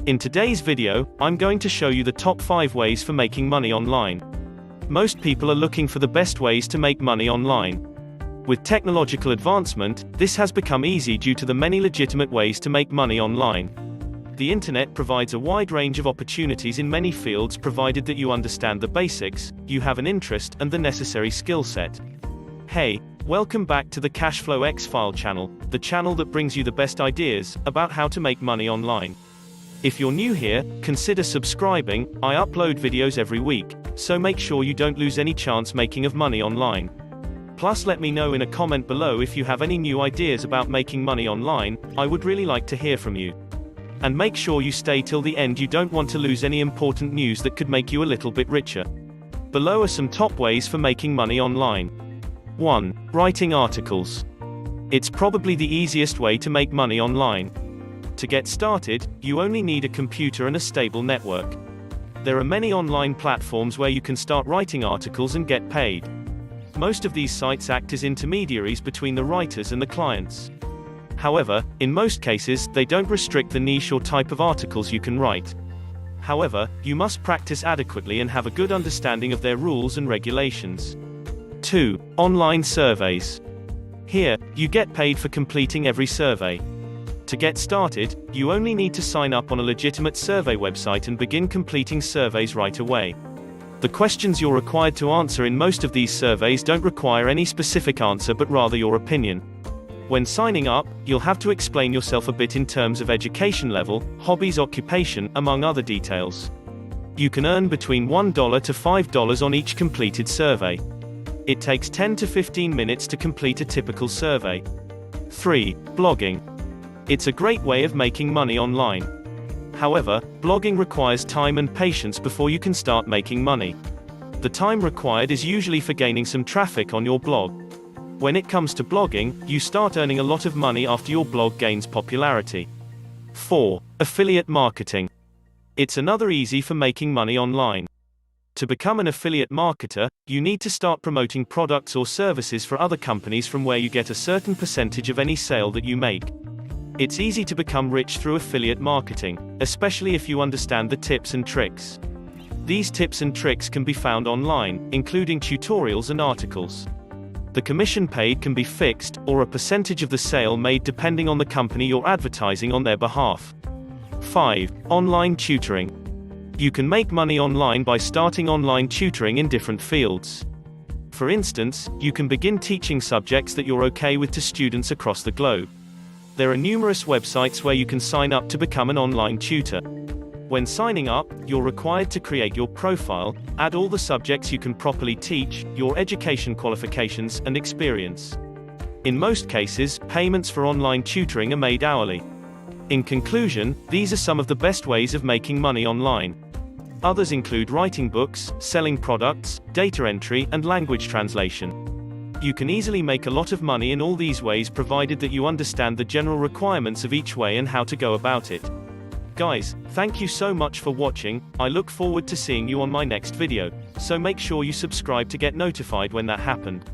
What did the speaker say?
In today's video, I'm going to show you the top 5 ways for making money online. Most people are looking for the best ways to make money online. With technological advancement, this has become easy due to the many legitimate ways to make money online. The internet provides a wide range of opportunities in many fields provided that you understand the basics, you have an interest, and the necessary skill set. Hey, welcome back to the Cashflow X-File channel, the channel that brings you the best ideas about how to make money online. If you're new here, consider subscribing. I upload videos every week, so make sure you don't lose any chance making of money online. Plus, let me know in a comment below if you have any new ideas about making money online. I would really like to hear from you. And make sure you stay till the end, you don't want to lose any important news that could make you a little bit richer. Below are some top ways for making money online. 1. Writing articles. It's probably the easiest way to make money online. To get started, you only need a computer and a stable network. There are many online platforms where you can start writing articles and get paid. Most of these sites act as intermediaries between the writers and the clients. However, in most cases, they don't restrict the niche or type of articles you can write. However, you must practice adequately and have a good understanding of their rules and regulations. 2. Online surveys. Here, you get paid for completing every survey. To get started, you only need to sign up on a legitimate survey website and begin completing surveys right away. The questions you're required to answer in most of these surveys don't require any specific answer but rather your opinion. When signing up, you'll have to explain yourself a bit in terms of education level, hobbies, occupation, among other details. You can earn between $1 to $5 on each completed survey. It takes 10 to 15 minutes to complete a typical survey. 3. Blogging. It's a great way of making money online. However, blogging requires time and patience before you can start making money. The time required is usually for gaining some traffic on your blog. When it comes to blogging, you start earning a lot of money after your blog gains popularity. 4. Affiliate marketing. It's another easy for making money online. To become an affiliate marketer, you need to start promoting products or services for other companies from where you get a certain percentage of any sale that you make. It's easy to become rich through affiliate marketing, especially if you understand the tips and tricks. These tips and tricks can be found online, including tutorials and articles. The commission paid can be fixed, or a percentage of the sale made depending on the company you're advertising on their behalf. 5. Online tutoring. You can make money online by starting online tutoring in different fields. For instance, you can begin teaching subjects that you're okay with to students across the globe. There are numerous websites where you can sign up to become an online tutor. When signing up, you're required to create your profile, add all the subjects you can properly teach, your education qualifications, and experience. In most cases, payments for online tutoring are made hourly. In conclusion, these are some of the best ways of making money online. Others include writing books, selling products, data entry, and language translation. You can easily make a lot of money in all these ways provided that you understand the general requirements of each way and how to go about it. Guys, thank you so much for watching. I look forward to seeing you on my next video, so make sure you subscribe to get notified when that happened.